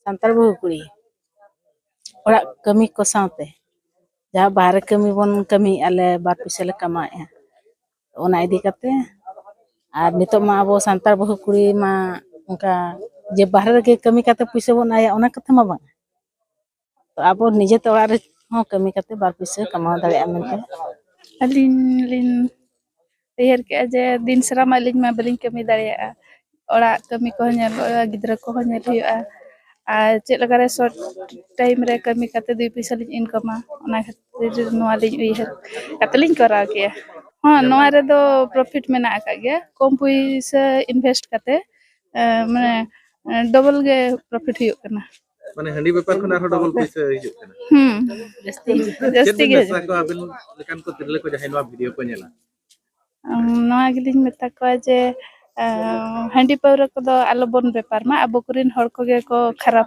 santar bahu kuri orak kami ko sawte jaha bahare kami bon kami ale bar pisa le kamae ona idi kate ar nitok ma abo santar bahu kuri ma onka je bahare ke kami kate pisa bon aya ona kate ma bang to abo nije te orak re ho kami kate bar pisa kamaw dare amente Alin tehir ke aja din seram alin ma balin kami daria orak kami ko nyel gidra ko nyel huya cek lagare short time re kami kate 2 pisa lin income ona khatir noa lin uyhar katlin koraw ke noa re do profit mena ka ge kom puisa invest kate mane double ge profit huyuk kana মানে হান্ডি ব্যাপার কোন আর double পয়সা হিজুক কানা jasti ge check ko abin lekan ko tirle ko jahay no video ko nyala noa gilin meta ko je handi paura ko do alobon bepar ma abo kurin hor ko ge ko kharap